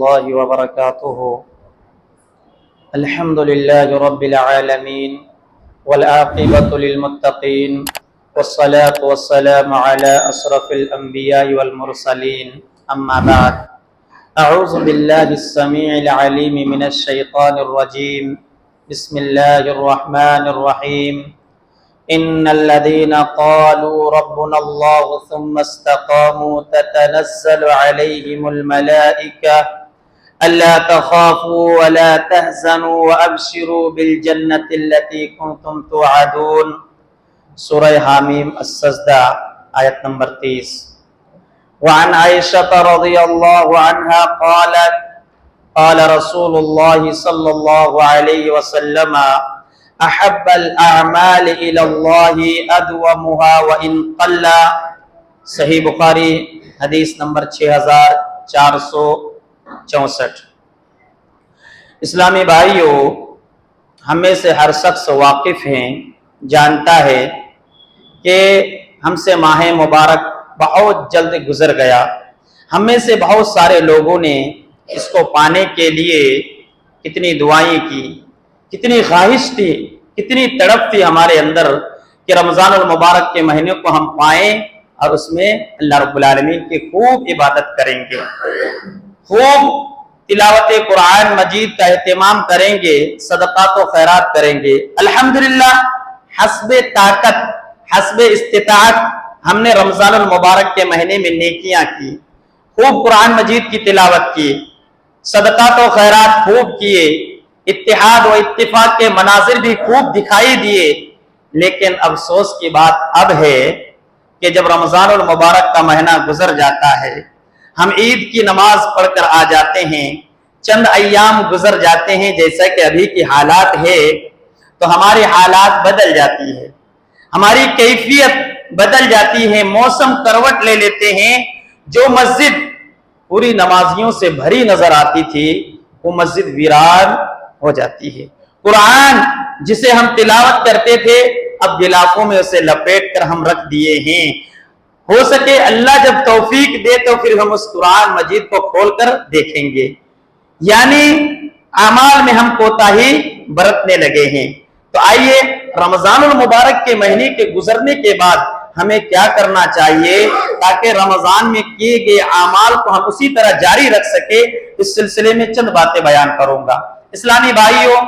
الله وبركاته. الحمد لله رب العالمين والعاقبة للمتقين والصلاة والسلام على أشرف الأنبياء والمرسلين. أما بعد، أعوذ بالله السميع العليم من الشيطان الرجيم. بسم الله الرحمن الرحيم. إن الذين قالوا ربنا الله ثم استقاموا تتنزل عليهم الملائكة ألا تخافوا ولا تحزنوا وأبشروا بالجنة التي كنتم توعدون. سورہ حامیم السجدہ آیت نمبر 30. وعن عائشة رضي الله عنها قالت قال رسول الله صلى الله عليه وسلم احب الاعمال الى الله ادومها وان قل. صحیح بخاری حدیث نمبر 6464. اسلامی بھائیو، ہم میں سے ہر شخص واقف ہیں، جانتا ہے کہ ہم سے ماہ مبارک بہت جلد گزر گیا. ہم میں سے بہت سارے لوگوں نے اس کو پانے کے لیے کتنی دعائیں کی، کتنی خواہش تھی، کتنی تڑپ تھی ہمارے اندر کہ رمضان المبارک کے مہینے کو ہم پائیں اور اس میں اللہ رب العالمین کی خوب عبادت کریں گے، خوب تلاوت قرآن مجید کا اہتمام کریں گے، صدقات و خیرات کریں گے. الحمدللہ حسب طاقت، حسب استطاعت ہم نے رمضان المبارک کے مہینے میں نیکیاں کی، خوب قرآن مجید کی تلاوت کی، صدقات و خیرات خوب کیے، اتحاد و اتفاق کے مناظر بھی خوب دکھائی دیے. لیکن افسوس کی بات اب ہے کہ جب رمضان المبارک کا مہینہ گزر جاتا ہے، ہم عید کی نماز پڑھ کر آ جاتے ہیں، چند ایام گزر جاتے ہیں جیسا کہ ابھی کی حالات ہے، تو ہماری حالات بدل جاتی ہے، ہماری کیفیت بدل جاتی ہے، موسم کروٹ لے لیتے ہیں. جو مسجد پوری نمازیوں سے بھری نظر آتی تھی وہ مسجد ویران ہو جاتی ہے. قرآن جسے ہم تلاوت کرتے تھے اب غلافوں میں اسے لپیٹ کر ہم رکھ دیے ہیں. ہو سکے اللہ جب توفیق دے تو پھر ہم اس قرآن مجید کو کھول کر دیکھیں گے. یعنی اعمال میں ہم کوتاہی برتنے لگے ہیں. تو آئیے رمضان المبارک کے مہینے کے گزرنے کے بعد ہمیں کیا کرنا چاہیے تاکہ رمضان میں کیے گئے اعمال کو ہم اسی طرح جاری رکھ سکے. اس سلسلے میں چند باتیں بیان کروں گا. اسلامی بھائیوں،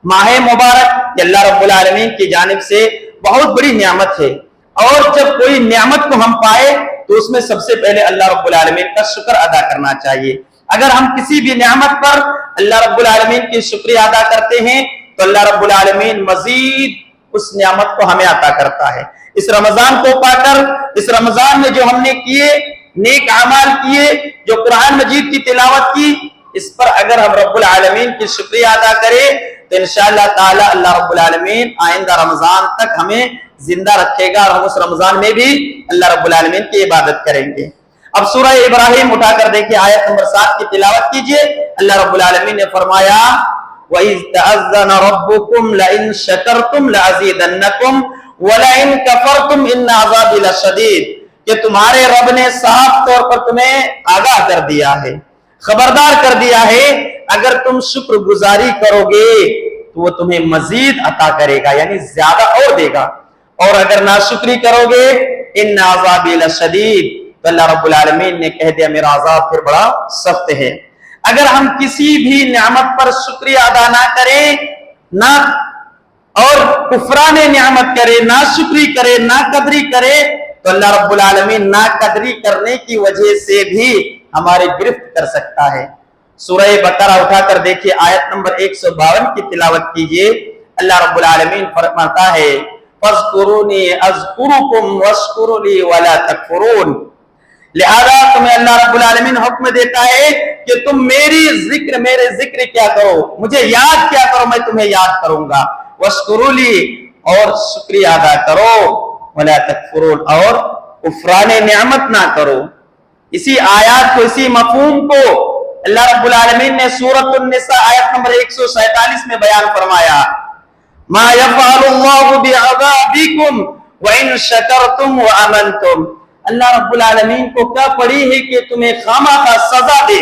ماہ مبارک یہ اللہ رب العالمین کی جانب سے بہت بڑی نعمت ہے، اور جب کوئی نعمت کو ہم پائے تو اس میں سب سے پہلے اللہ رب العالمین کا شکر ادا کرنا چاہیے. اگر ہم کسی بھی نعمت پر اللہ رب العالمین کی شکریہ ادا کرتے ہیں تو اللہ رب العالمین مزید اس نعمت کو ہمیں عطا کرتا ہے. اس رمضان کو پا کر، اس رمضان میں جو ہم نے کیے نیک اعمال کیے، جو قرآن مجید کی تلاوت کی، اس پر اگر ہم رب العالمین کی شکریہ ادا کریں تو انشاءاللہ تعالی اللہ رب العالمین آئندہ رمضان تک ہمیں زندہ رکھے گا اور ہم اس رمضان میں بھی اللہ رب العالمین کی عبادت کریں گے. اب سورہ ابراہیم اٹھا کر دیکھیں، آیت نمبر 7 کی تلاوت کیجئے. اللہ رب العالمین نے فرمایا وَإِذْ تَأَذَّنَ رَبُّكُمْ لَئِن شَكَرْتُمْ لَأَزِيدَنَّكُمْ وَلَئِن كَفَرْتُمْ إِنَّ عَذَابِي لَشَدِيدٌ. کہ تمہارے رب نے صاف طور پر تمہیں آگاہ کر دیا ہے، خبردار کر دیا ہے، اگر تم شکر گزاری کرو گے تو وہ تمہیں مزید عطا کرے گا، یعنی زیادہ اور دے گا، اور اگر ناشکری کرو گے ان عذابی لشدید تو اللہ رب العالمین نے کہہ دیا میرا عذاب پھر بڑا سخت ہے. اگر ہم کسی بھی نعمت پر شکریہ ادا نہ کریں، نہ اور کفران نعمت کرے، ناشکری کرے، ناقدری کرے، تو اللہ رب العالمین ناقدری کرنے کی وجہ سے بھی ہماری گرفت کر سکتا ہے. سورہ بقرہ اٹھا کر دیکھیے، آیت نمبر 152 کی تلاوت کیجئے. اللہ رب العالمین فرماتا ہے فَاذْكُرُونِي أَذْكُرُكُمْ وَاشْكُرُوا لِي وَلَا تَكْفُرُونَ. لہذا تمہیں اللہ رب العالمین حکم دیتا ہے کہ تم میرے ذکر کیا کرو، مجھے یاد کیا کرو، میں تمہیں یاد کروں گا. وَاشْكُرُوا لِي، اور شکریہ ادا کرو، وَلَا تَكْفُرُونَ، اور کفران نعمت نہ کرو. اسی آیات کو، اسی مفہوم کو اللہ رب العالمین نے سورۃ النساء آیت نمبر 147 میں بیان فرمایا ما يفعل الله بعذابكم وَإِن شَكَرْتُمْ وَآمَنْتُمْ. اللہ رب العالمین کو کیا پڑی ہے کہ تمہیں خامخواہ سزا دے،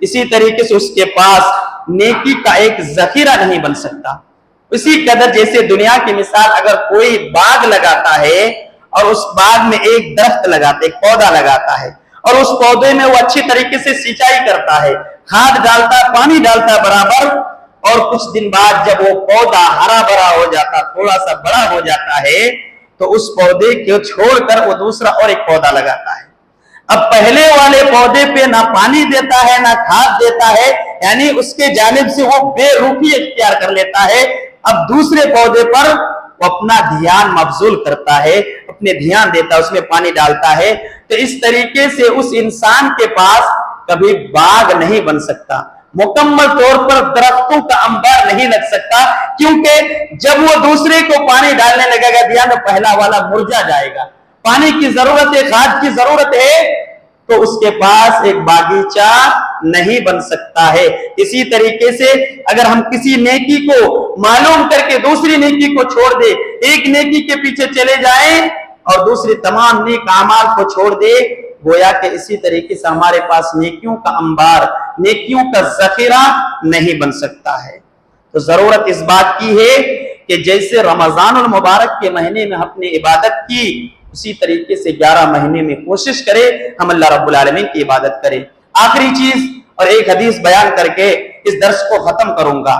اسی طریقے سے اس کے پاس نیکی کا ایک ذخیرہ نہیں بن سکتا۔ اسی قدر جیسے دنیا کی مثال، اگر کوئی باغ لگاتا ہے اور اس باغ میں ایک درخت لگاتا ہے، ایک پودا لگاتا ہے، اور اس پودے میں وہ اچھی طریقے سے سینچائی کرتا ہے، کھاد ڈالتا ہے، پانی ڈالتا ہے برابر، اور کچھ دن بعد جب وہ پودا ہرا بھرا ہو جاتا، تھوڑا سا بڑا ہو جاتا ہے، تو اس پودے کو چھوڑ کر وہ دوسرا اور ایک پودا لگاتا ہے۔ اب پہلے والے پودے پہ نہ پانی دیتا ہے نہ کھاد دیتا ہے، یعنی اس کے جانب سے وہ بے رخی اختیار کر لیتا ہے۔ اب دوسرے پودے پر وہ اپنا دھیان مبذول کرتا ہے، اپنے دھیان دیتا ہے، اس میں پانی ڈالتا ہے۔ تو اس طریقے سے اس انسان کے پاس کبھی باغ نہیں بن سکتا، مکمل طور پر درختوں کا انبار نہیں لگ سکتا، کیونکہ جب وہ دوسرے کو پانی ڈالنے لگے گا دھیان، تو پہلا والا مرجھا جائے گا۔ پانی کی ضرورت ہے، کھاد کی ضرورت ہے، تو اس کے پاس ایک باغیچہ نہیں بن سکتا ہے۔ اسی طریقے سے اگر ہم کسی نیکی کو معلوم کر کے دوسری نیکی کو چھوڑ دے، ایک نیکی کے پیچھے چلے جائیں اور دوسری تمام نیک اعمال کو چھوڑ دے، گویا کہ اسی طریقے سے ہمارے پاس نیکیوں کا انبار، نیکیوں کا ذخیرہ نہیں بن سکتا ہے۔ تو ضرورت اس بات کی ہے کہ جیسے رمضان المبارک کے مہینے میں ہم نے عبادت کی، اسی طریقے سے 11 مہینے میں کوشش کرے ہم اللہ رب العالمین کی عبادت کریں۔ آخری چیز اور ایک حدیث بیان کر کے اس درس کو ختم کروں گا۔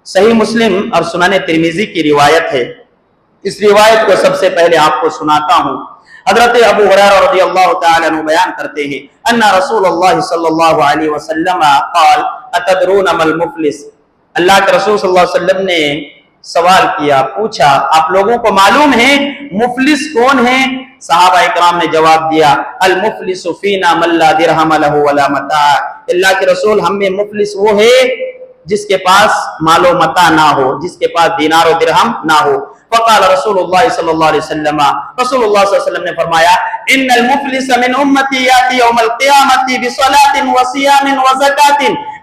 صحیح مسلم اور سنن ترمذی کی روایت ہے، اس روایت کو سب سے پہلے آپ کو سناتا ہوں۔ حضرت ابو ہریرہ رضی اللہ تعالی عنہ بیان کرتے ہیں ان رسول اللہ صلی اللہ علیہ وسلم قال اتدرون ما المفلس، اللہ کے رسول صلی اللہ علیہ وسلم نے سوال کیا، پوچھا آپ لوگوں کو معلوم ہے مفلس کون ہے؟ صحابہ اکرام نے جواب دیا المفلس فینا من لا درہم لہ ولا متاع، اللہ کے رسول ہم میں مفلس وہ ہے جس کے پاس مال و متاع نہ ہو، جس کے پاس دینار و درہم نہ ہو۔ فقال رسول اللہ صلی اللہ علیہ وسلم، رسول اللہ صلی اللہ علیہ وسلم نے فرمایا ان المفلس من امتی یاتی یوم القیامت بصلاۃ وصیام وزکاۃ،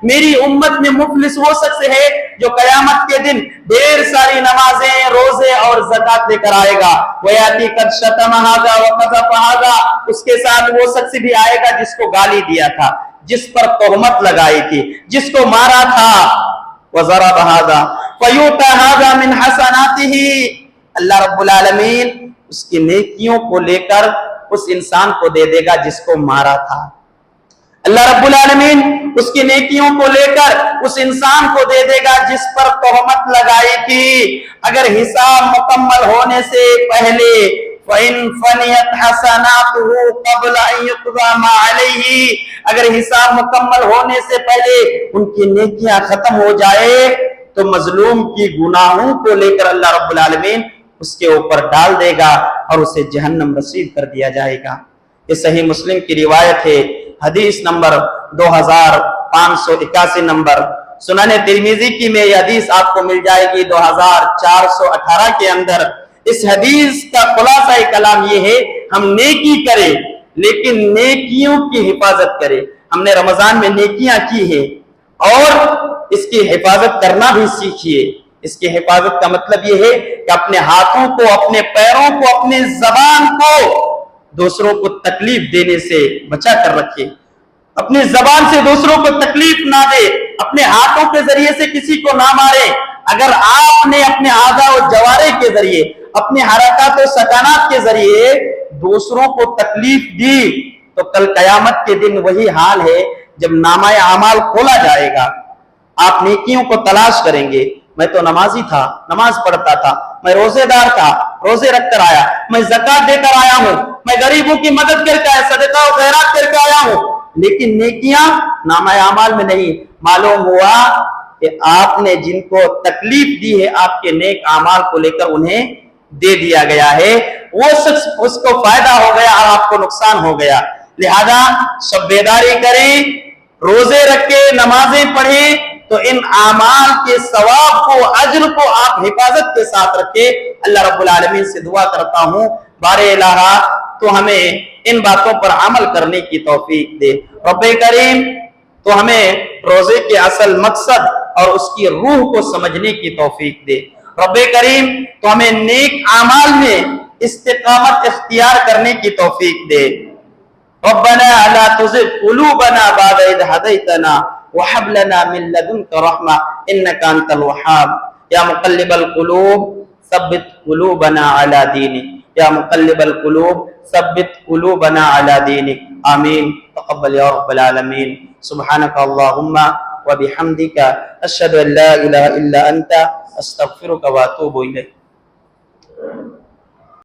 میری امت میں مفلس وہ شخص ہے جو قیامت کے دن ڈھیر ساری نمازیں، روزے اور زکات لے کر آئے گا۔ ویاتی قد شتم ھذا وقذف ھذا، اس کے ساتھ وہ شخص بھی آئے گا جس کو گالی دیا تھا، جس پر تہمت لگائی تھی، جس کو مارا تھا۔ وضرب ھذا فیؤتی ھذا من حسناتہ، اللہ رب العالمین اس کی نیکیوں کو لے کر اس انسان کو دے دے گا جس کو مارا تھا۔ اللہ رب العالمین اس کی نیکیوں کو لے کر اس انسان کو دے دے گا جس پر تہمت لگائی تھی۔ اگر حساب مکمل ہونے سے پہلے فَإِن فَنِيَتْ حَسَنَاتُهُ قَبْلَ أَن يُقْضَى مَا عَلَيْهِ، اگر حساب مکمل ہونے سے پہلے ان کی نیکیاں ختم ہو جائے تو مظلوم کی گناہوں کو لے کر اللہ رب العالمین اس کے اوپر ڈال دے گا اور اسے جہنم رسید کر دیا جائے گا۔ یہ صحیح مسلم کی روایت ہے، حدیث نمبر 2581 نمبر۔ سنن ترمذی کی میں یہ حدیث آپ کو مل جائے گی 2418 کے اندر۔ اس حدیث کا خلاصہ کلام یہ ہے ہم نیکی کریں لیکن نیکیوں کی حفاظت کریں۔ ہم نے رمضان میں نیکیاں کی ہیں اور اس کی حفاظت کرنا بھی سیکھیے۔ اس کی حفاظت کا مطلب یہ ہے کہ اپنے ہاتھوں کو، اپنے پیروں کو، اپنے زبان کو دوسروں کو تکلیف دینے سے بچا کر رکھے۔ اپنی زبان سے دوسروں کو تکلیف نہ دے، اپنے ہاتھوں کے ذریعے سے کسی کو نہ مارے۔ اگر آپ نے اپنے اعضاء و جوارح کے ذریعے، اپنے حرکات و سکنات کے ذریعے دوسروں کو تکلیف دی تو کل قیامت کے دن وہی حال ہے جب نامہ اعمال کھولا جائے گا۔ آپ نیکیوں کو تلاش کریں گے، میں تو نمازی تھا، نماز پڑھتا تھا، میں روزے دار تھا، روزے رکھ کر آیا، میں زکات دے کر آیا ہوں، میں غریبوں کی مدد کر کے آیا، صدقہ و خیرات کر کے آیا ہوں، لیکن نیکیاں نامہ اعمال میں نہیں۔ معلوم ہوا کہ آپ نے جن کو تکلیف دی ہے آپ کے نیک اعمال کو لے کر انہیں دے دیا گیا ہے، وہ شخص اس کو فائدہ ہو گیا اور آپ کو نقصان ہو گیا۔ لہذا سب بیداری کریں، روزے رکھیں، نمازیں پڑھیں تو ان اعمال کے ثواب کو، اجر کو آپ حفاظت کے ساتھ رکھیں۔ اللہ رب العالمین سے دعا کرتا ہوں بار الہ تو ہمیں ان باتوں پر عمل کرنے کی توفیق دے۔ رب کریم تو ہمیں روزے کے اصل مقصد اور اس کی روح کو سمجھنے کی توفیق دے۔ رب کریم تو ہمیں نیک اعمال میں استقامت اختیار کرنے کی توفیق دے۔ ربنا لا تزغ قلوبنا بعد إذ هديتنا وهب لنا من لدنك رحمة إنك أنت الوهاب يا مقلب القلوب ثبت قلوبنا على دينك يا مقلب القلوب ثبت قلوبنا على دينك آمين تقبل يا رب العالمين سبحانك اللهم وبحمدك أشهد أن لا إله إلا أنت أستغفرك وأتوب إليك.